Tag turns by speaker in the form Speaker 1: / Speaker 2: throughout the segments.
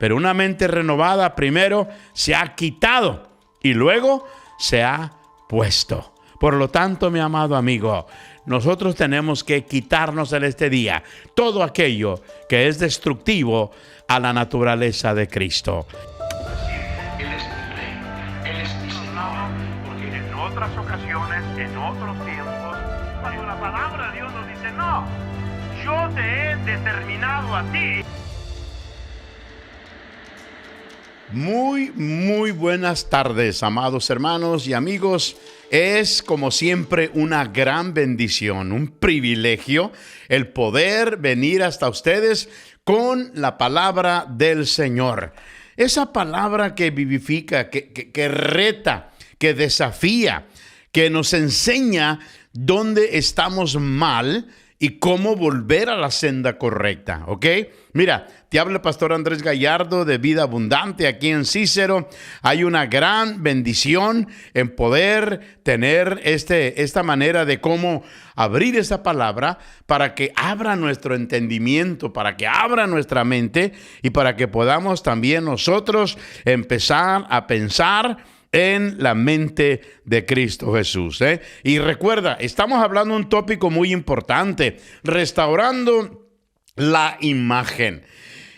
Speaker 1: Pero una mente renovada primero se ha quitado y luego se ha puesto. Por lo tanto, mi amado amigo, nosotros tenemos que quitarnos en este día todo aquello que es destructivo a la naturaleza de Cristo.
Speaker 2: Él es mi rey, Él es mi Señor, porque en otras ocasiones, en otros tiempos, cuando la palabra de Dios nos dice, no, yo te he determinado a ti.
Speaker 1: Muy buenas tardes, amados hermanos y amigos. Es como siempre una gran bendición, un privilegio el poder venir hasta ustedes con la palabra del Señor. Esa palabra que vivifica, que reta, que desafía, que nos enseña dónde estamos mal y cómo volver a la senda correcta, ¿ok? Mira, te habla el pastor Andrés Gallardo de Vida Abundante aquí en Cícero. Hay una gran bendición en poder tener esta manera de cómo abrir esa palabra para que abra nuestro entendimiento, para que abra nuestra mente y para que podamos también nosotros empezar a pensar en la mente de Cristo Jesús, ¿eh? Y recuerda, estamos hablando de un tópico muy importante, restaurando la imagen.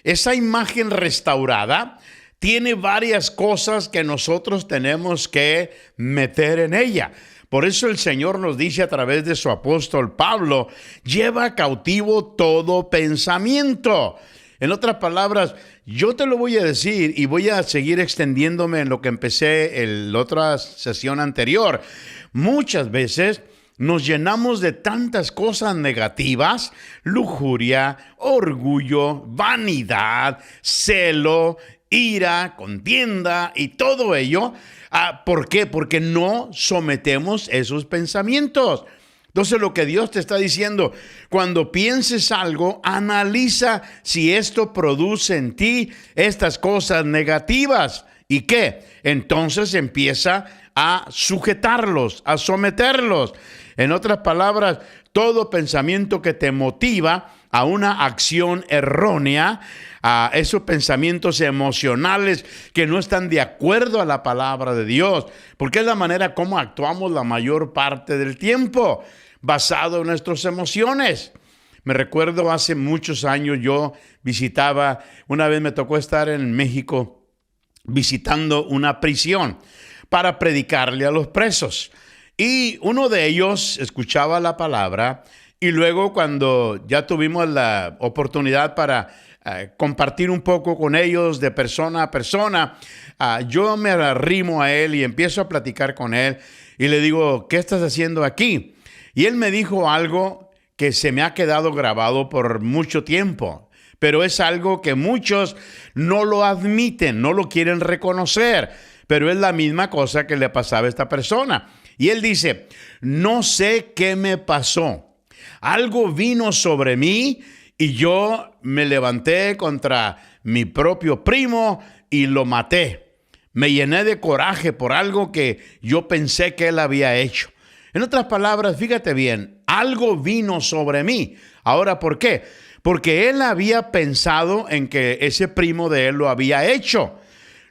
Speaker 1: Esa imagen restaurada tiene varias cosas que nosotros tenemos que meter en ella. Por eso el Señor nos dice a través de su apóstol Pablo, lleva cautivo todo pensamiento. En otras palabras, yo te lo voy a decir y voy a seguir extendiéndome en lo que empecé en la otra sesión anterior. Muchas veces nos llenamos de tantas cosas negativas, lujuria, orgullo, vanidad, celo, ira, contienda y todo ello. ¿Por qué? Porque no sometemos esos pensamientos. Entonces lo que Dios te está diciendo, cuando pienses algo, analiza si esto produce en ti estas cosas negativas. ¿Y qué? Entonces empieza a sujetarlos, a someterlos. En otras palabras, todo pensamiento que te motiva a una acción errónea, a esos pensamientos emocionales que no están de acuerdo a la palabra de Dios, porque es la manera como actuamos la mayor parte del tiempo, basado en nuestras emociones. Me recuerdo hace muchos años yo visitaba, una vez me tocó estar en México visitando una prisión para predicarle a los presos. Y uno de ellos escuchaba la palabra y luego cuando ya tuvimos la oportunidad para compartir un poco con ellos de persona a persona, yo me arrimo a él y empiezo a platicar con él y le digo, ¿qué estás haciendo aquí? Y él me dijo algo que se me ha quedado grabado por mucho tiempo, pero es algo que muchos no lo admiten, no lo quieren reconocer, pero es la misma cosa que le pasaba a esta persona. Y él dice, no sé qué me pasó, algo vino sobre mí y yo me levanté contra mi propio primo y lo maté. Me llené de coraje por algo que yo pensé que él había hecho. En otras palabras, fíjate bien, algo vino sobre mí. Ahora, ¿por qué? Porque él había pensado en que ese primo de él lo había hecho.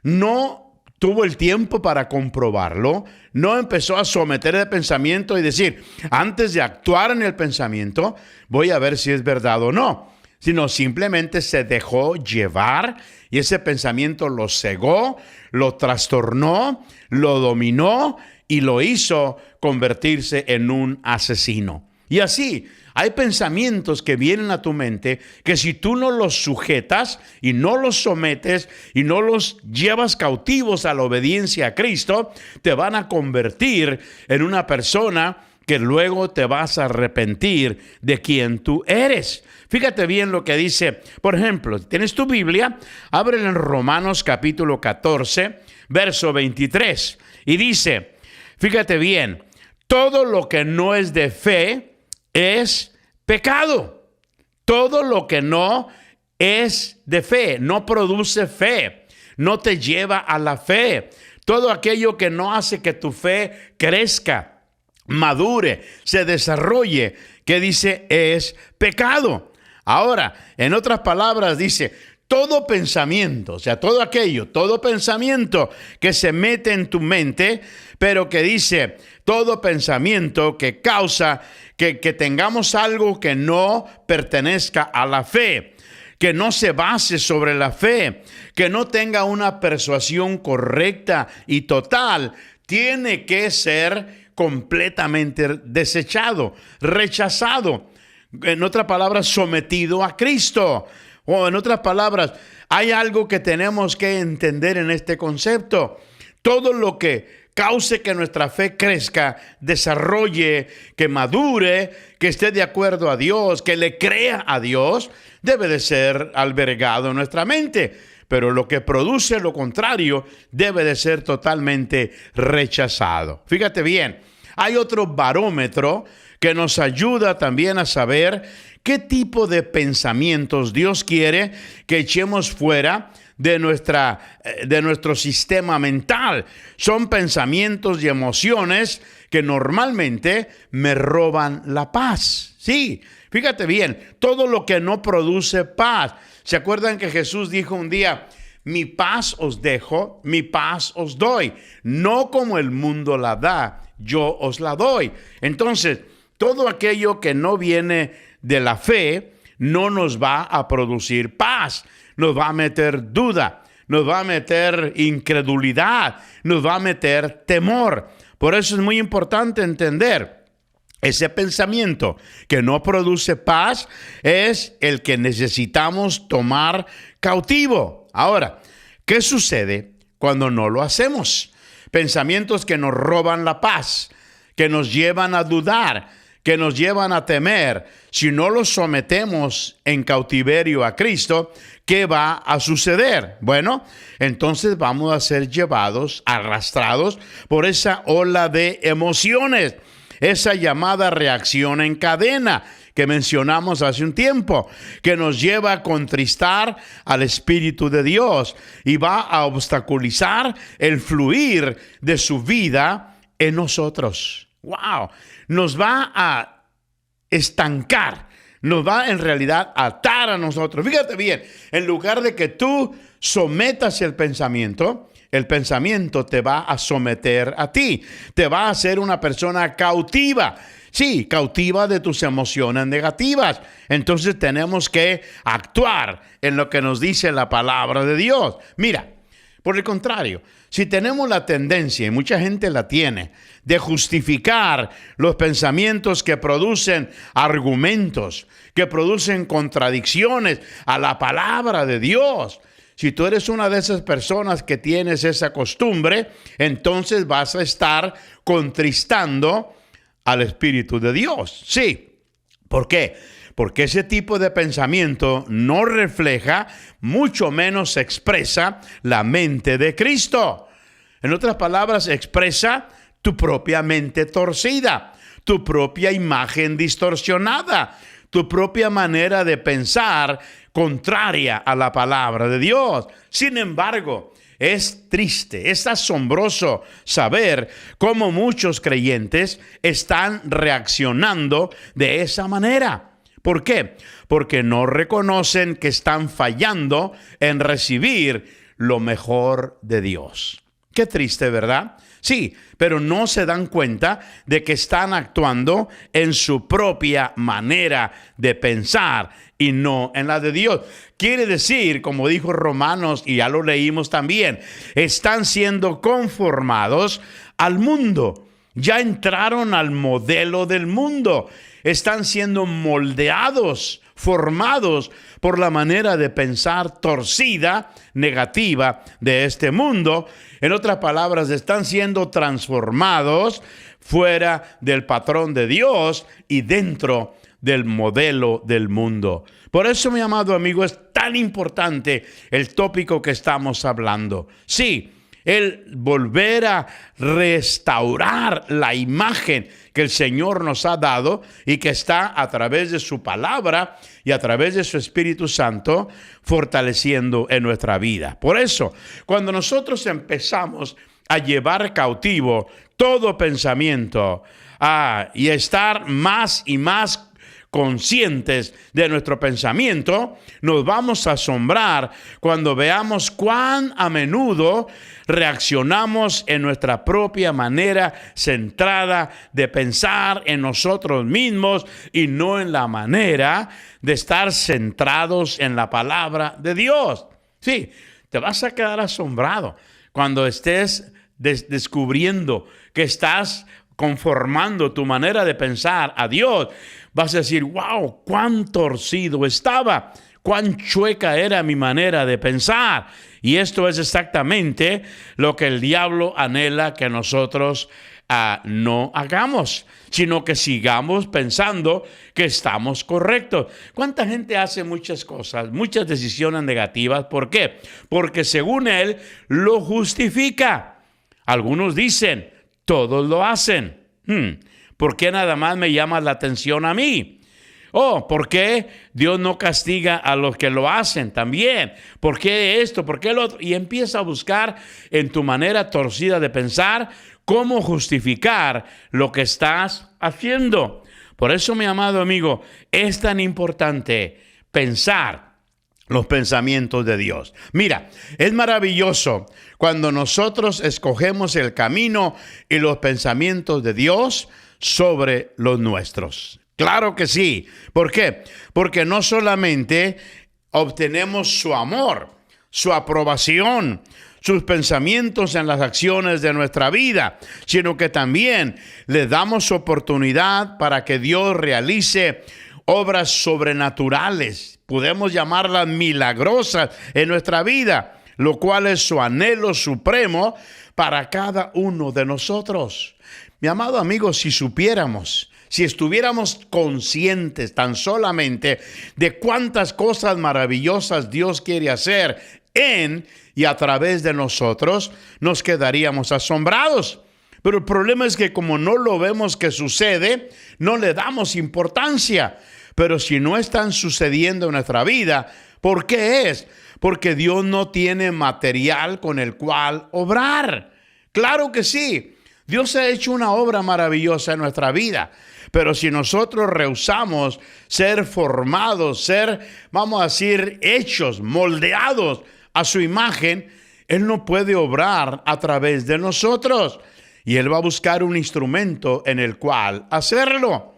Speaker 1: No tuvo el tiempo para comprobarlo. No empezó a someter el pensamiento y decir, antes de actuar en el pensamiento, voy a ver si es verdad o no. Sino simplemente se dejó llevar y ese pensamiento lo cegó, lo trastornó, lo dominó y lo hizo convertirse en un asesino. Y así, hay pensamientos que vienen a tu mente que si tú no los sujetas y no los sometes y no los llevas cautivos a la obediencia a Cristo, te van a convertir en una persona que luego te vas a arrepentir de quien tú eres. Fíjate bien lo que dice, por ejemplo, tienes tu Biblia, ábrela en Romanos capítulo 14, verso 23, y dice, fíjate bien, todo lo que no es de fe es pecado. Todo lo que no es de fe, no produce fe, no te lleva a la fe. Todo aquello que no hace que tu fe crezca, madure, se desarrolle, que dice es pecado. Ahora, en otras palabras, dice, todo pensamiento, o sea, todo pensamiento que se mete en tu mente, pero que dice, todo pensamiento que causa que tengamos algo que no pertenezca a la fe, que no se base sobre la fe, que no tenga una persuasión correcta y total, tiene que ser completamente desechado, rechazado. En otras palabras, sometido a Cristo. O en otras palabras, hay algo que tenemos que entender en este concepto. Todo lo que cause que nuestra fe crezca, desarrolle, que madure, que esté de acuerdo a Dios, que le crea a Dios, debe de ser albergado en nuestra mente. Pero lo que produce lo contrario debe de ser totalmente rechazado. Fíjate bien, hay otro barómetro que nos ayuda también a saber qué tipo de pensamientos Dios quiere que echemos fuera de nuestro sistema mental. Son pensamientos y emociones que normalmente me roban la paz. Sí, fíjate bien, todo lo que no produce paz. ¿Se acuerdan que Jesús dijo un día, mi paz os dejo, mi paz os doy? No como el mundo la da, yo os la doy. Entonces, todo aquello que no viene de la fe no nos va a producir paz. Nos va a meter duda, nos va a meter incredulidad, nos va a meter temor. Por eso es muy importante entender, ese pensamiento que no produce paz es el que necesitamos tomar cautivo. Ahora, ¿qué sucede cuando no lo hacemos? Pensamientos que nos roban la paz, que nos llevan a dudar, que nos llevan a temer. Si no los sometemos en cautiverio a Cristo, ¿qué va a suceder? Bueno, entonces vamos a ser llevados, arrastrados por esa ola de emociones, esa llamada reacción en cadena que mencionamos hace un tiempo, que nos lleva a contristar al Espíritu de Dios y va a obstaculizar el fluir de su vida en nosotros. ¡Wow! Nos va a estancar, nos va en realidad a atar a nosotros. Fíjate bien, en lugar de que tú sometas el pensamiento te va a someter a ti, te va a hacer una persona cautiva. Sí, cautiva de tus emociones negativas. Entonces tenemos que actuar en lo que nos dice la palabra de Dios. Mira, por el contrario, si tenemos la tendencia, y mucha gente la tiene, de justificar los pensamientos que producen argumentos, que producen contradicciones a la palabra de Dios, si tú eres una de esas personas que tienes esa costumbre, entonces vas a estar contristando al Espíritu de Dios. Sí. ¿Por qué? Porque ese tipo de pensamiento no refleja, mucho menos expresa la mente de Cristo. En otras palabras, expresa tu propia mente torcida, tu propia imagen distorsionada, tu propia manera de pensar contraria a la palabra de Dios. Sin embargo, es triste, es asombroso saber cómo muchos creyentes están reaccionando de esa manera. ¿Por qué? Porque no reconocen que están fallando en recibir lo mejor de Dios. Qué triste, ¿verdad? Sí, pero no se dan cuenta de que están actuando en su propia manera de pensar y no en la de Dios. Quiere decir, como dijo Romanos, y ya lo leímos también, están siendo conformados al mundo. Ya entraron al modelo del mundo. Están siendo moldeados, formados por la manera de pensar torcida, negativa de este mundo. En otras palabras, están siendo transformados fuera del patrón de Dios y dentro del modelo del mundo. Por eso, mi amado amigo, es tan importante el tópico que estamos hablando. Sí, el volver a restaurar la imagen que el Señor nos ha dado y que está a través de su palabra y a través de su Espíritu Santo fortaleciendo en nuestra vida. Por eso, cuando nosotros empezamos a llevar cautivo todo pensamiento y a estar más y más conscientes de nuestro pensamiento, nos vamos a asombrar cuando veamos cuán a menudo reaccionamos en nuestra propia manera centrada de pensar en nosotros mismos y no en la manera de estar centrados en la palabra de Dios. Sí, te vas a quedar asombrado cuando estés descubriendo que estás conformando tu manera de pensar a Dios. Vas a decir, wow, cuán torcido estaba, cuán chueca era mi manera de pensar. Y esto es exactamente lo que el diablo anhela que nosotros no hagamos, sino que sigamos pensando que estamos correctos. ¿Cuánta gente hace muchas cosas, muchas decisiones negativas? ¿Por qué? Porque según él lo justifica. Algunos dicen, todos lo hacen. ¿Por qué nada más me llama la atención a mí? ¿Por qué Dios no castiga a los que lo hacen también? ¿Por qué esto? ¿Por qué lo otro? Y empieza a buscar en tu manera torcida de pensar cómo justificar lo que estás haciendo. Por eso, mi amado amigo, es tan importante pensar los pensamientos de Dios. Mira, es maravilloso cuando nosotros escogemos el camino y los pensamientos de Dios sobre los nuestros. Claro que sí. ¿Por qué? Porque no solamente obtenemos su amor, su aprobación, sus pensamientos en las acciones de nuestra vida, sino que también le damos oportunidad para que Dios realice obras sobrenaturales, podemos llamarlas milagrosas en nuestra vida, lo cual es su anhelo supremo para cada uno de nosotros. Mi amado amigo, si supiéramos, si estuviéramos conscientes tan solamente de cuántas cosas maravillosas Dios quiere hacer en y a través de nosotros, nos quedaríamos asombrados. Pero el problema es que como no lo vemos que sucede, no le damos importancia. Pero si no están sucediendo en nuestra vida, ¿por qué es? Porque Dios no tiene material con el cual obrar. Claro que sí. Dios ha hecho una obra maravillosa en nuestra vida. Pero si nosotros rehusamos ser formados, vamos a decir, hechos, moldeados a su imagen, Él no puede obrar a través de nosotros. Y Él va a buscar un instrumento en el cual hacerlo.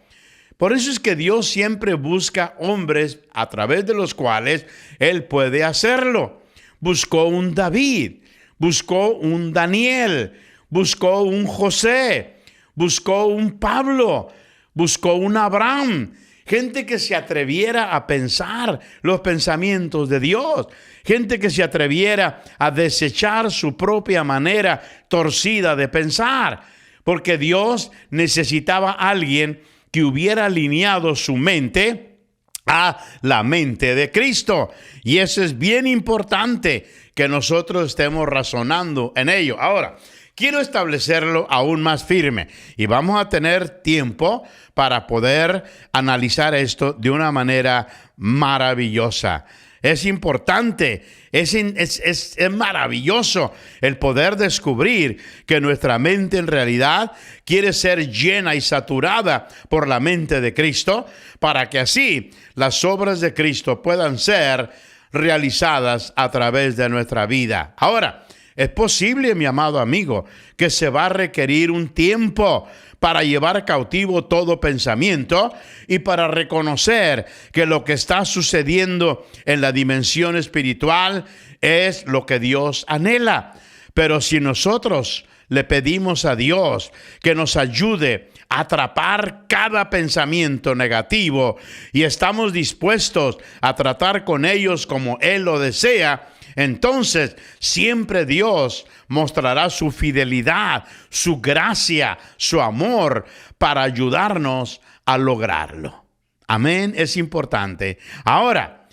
Speaker 1: Por eso es que Dios siempre busca hombres a través de los cuales Él puede hacerlo. Buscó un David, buscó un Daniel, buscó un José, buscó un Pablo, buscó un Abraham. Gente que se atreviera a pensar los pensamientos de Dios. Gente que se atreviera a desechar su propia manera torcida de pensar. Porque Dios necesitaba a alguien que hubiera alineado su mente a la mente de Cristo. Y eso es bien importante que nosotros estemos razonando en ello. Ahora, quiero establecerlo aún más firme y vamos a tener tiempo para poder analizar esto de una manera maravillosa. Es importante, es maravilloso el poder descubrir que nuestra mente en realidad quiere ser llena y saturada por la mente de Cristo para que así las obras de Cristo puedan ser realizadas a través de nuestra vida. Ahora, es posible, mi amado amigo, que se va a requerir un tiempo para llevar cautivo todo pensamiento y para reconocer que lo que está sucediendo en la dimensión espiritual es lo que Dios anhela. Pero si nosotros le pedimos a Dios que nos ayude a atrapar cada pensamiento negativo y estamos dispuestos a tratar con ellos como Él lo desea, entonces siempre Dios mostrará su fidelidad, su gracia, su amor para ayudarnos a lograrlo. Amén, es importante. Ahora,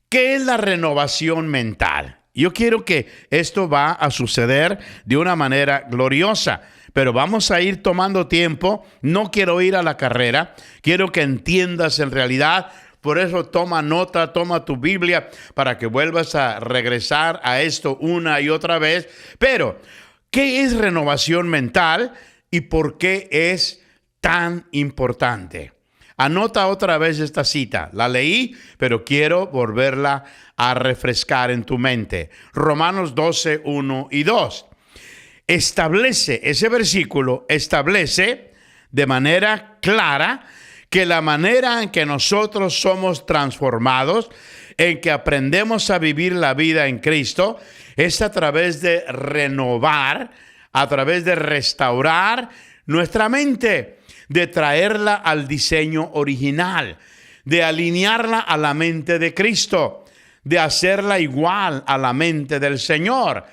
Speaker 1: ¿qué es la renovación mental? Yo quiero que esto va a suceder de una manera gloriosa, pero vamos a ir tomando tiempo. No quiero ir a la carrera, quiero que entiendas en realidad. Por eso toma nota, toma tu Biblia para que vuelvas a regresar a esto una y otra vez. Pero, ¿qué es renovación mental y por qué es tan importante? Anota otra vez esta cita. La leí, pero quiero volverla a refrescar en tu mente. Romanos 12, 1 y 2. Ese versículo establece de manera clara que la manera en que nosotros somos transformados, en que aprendemos a vivir la vida en Cristo, es a través de renovar, a través de restaurar nuestra mente, de traerla al diseño original, de alinearla a la mente de Cristo, de hacerla igual a la mente del Señor,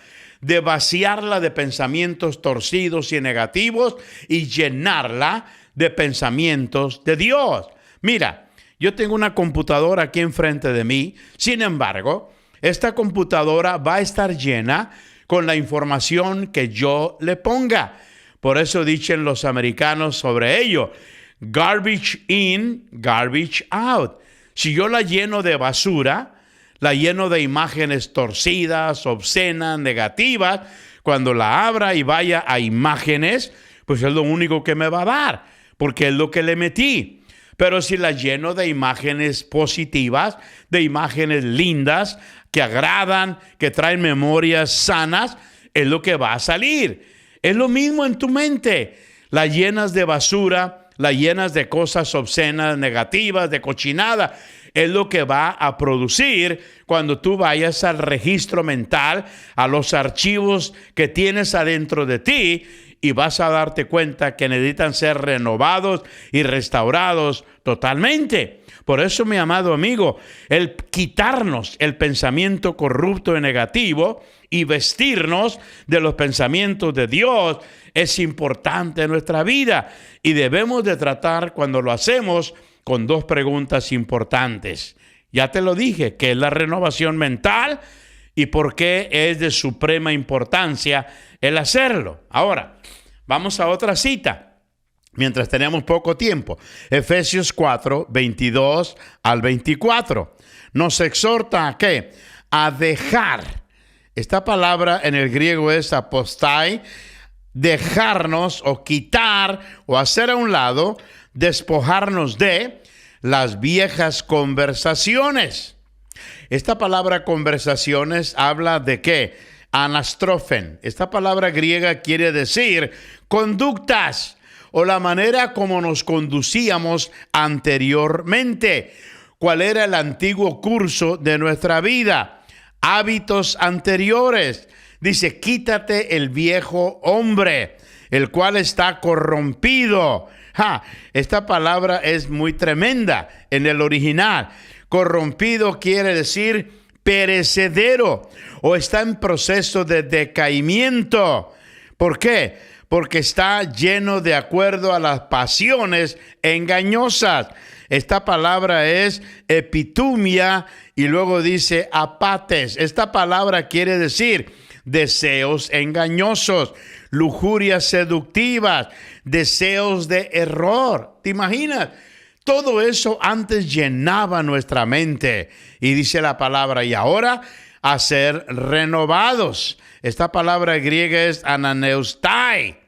Speaker 1: de vaciarla de pensamientos torcidos y negativos y llenarla de pensamientos de Dios. Mira, yo tengo una computadora aquí enfrente de mí. Sin embargo, esta computadora va a estar llena con la información que yo le ponga. Por eso dicen los americanos sobre ello: garbage in, garbage out. Si yo la lleno de basura, la lleno de imágenes torcidas, obscenas, negativas, cuando la abra y vaya a imágenes, pues es lo único que me va a dar, porque es lo que le metí. Pero si la lleno de imágenes positivas, de imágenes lindas, que agradan, que traen memorias sanas, es lo que va a salir. Es lo mismo en tu mente. La llenas de basura, la llenas de cosas obscenas, negativas, de cochinada. Es lo que va a producir cuando tú vayas al registro mental, a los archivos que tienes adentro de ti, y vas a darte cuenta que necesitan ser renovados y restaurados totalmente. Por eso, mi amado amigo, el quitarnos el pensamiento corrupto y negativo y vestirnos de los pensamientos de Dios es importante en nuestra vida, y debemos de tratar, cuando lo hacemos, con dos preguntas importantes. Ya te lo dije, ¿qué es la renovación mental y por qué es de suprema importancia el hacerlo? Ahora, vamos a otra cita, mientras tenemos poco tiempo. Efesios 4, 22 al 24. Nos exhorta ¿a qué? A dejar. Esta palabra en el griego es apostai, dejarnos o quitar o hacer a un lado, despojarnos de las viejas conversaciones. Esta palabra conversaciones habla de ¿qué? Anastrofen. Esta palabra griega quiere decir conductas o la manera como nos conducíamos anteriormente. ¿Cuál era el antiguo curso de nuestra vida? Hábitos anteriores. Dice, quítate el viejo hombre, el cual está corrompido. Esta palabra es muy tremenda en el original. Corrompido quiere decir perecedero o está en proceso de decaimiento. ¿Por qué? Porque está lleno de acuerdo a las pasiones engañosas. Esta palabra es epitumia y luego dice apates. Esta palabra quiere decir deseos engañosos, lujurias seductivas, deseos de error. ¿Te imaginas? Todo eso antes llenaba nuestra mente. Y dice la palabra, y ahora a ser renovados. Esta palabra griega es ananeustai.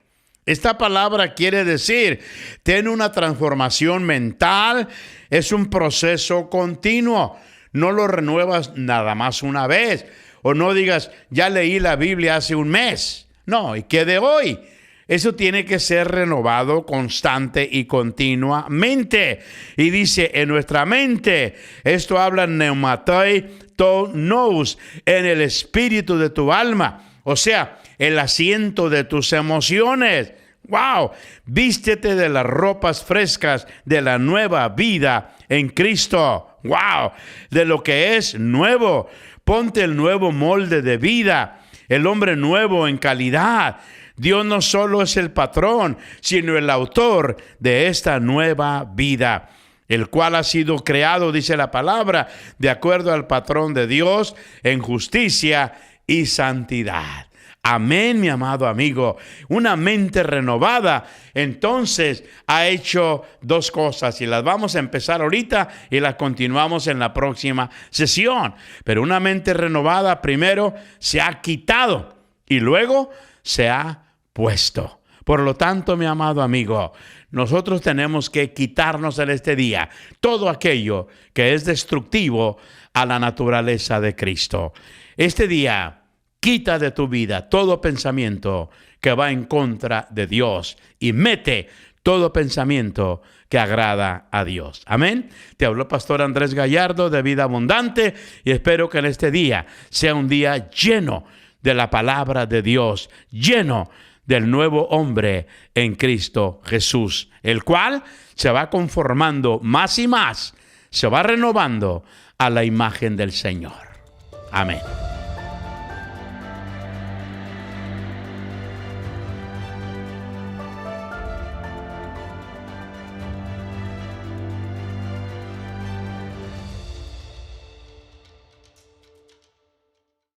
Speaker 1: Esta palabra quiere decir, tiene una transformación mental, es un proceso continuo. No lo renuevas nada más una vez. O no digas, ya leí la Biblia hace un mes. No, ¿y qué de hoy? Eso tiene que ser renovado constante y continuamente. Y dice, en nuestra mente, esto habla pneumatoi to nous, en el espíritu de tu alma. O sea, el asiento de tus emociones. ¡Wow! Vístete de las ropas frescas de la nueva vida en Cristo. ¡Wow! De lo que es nuevo. Ponte el nuevo molde de vida, el hombre nuevo en calidad. Dios no solo es el patrón, sino el autor de esta nueva vida, el cual ha sido creado, dice la palabra, de acuerdo al patrón de Dios, en justicia y santidad. Amén, mi amado amigo. Una mente renovada, entonces, ha hecho dos cosas y las vamos a empezar ahorita y las continuamos en la próxima sesión. Pero una mente renovada primero se ha quitado y luego se ha puesto. Por lo tanto, mi amado amigo, nosotros tenemos que quitarnos en este día todo aquello que es destructivo a la naturaleza de Cristo. Este día, quita de tu vida todo pensamiento que va en contra de Dios y mete todo pensamiento que agrada a Dios. Amén. Te habló Pastor Andrés Gallardo de Vida Abundante y espero que en este día sea un día lleno de la palabra de Dios, lleno del nuevo hombre en Cristo Jesús, el cual se va conformando más y más, se va renovando a la imagen del Señor. Amén.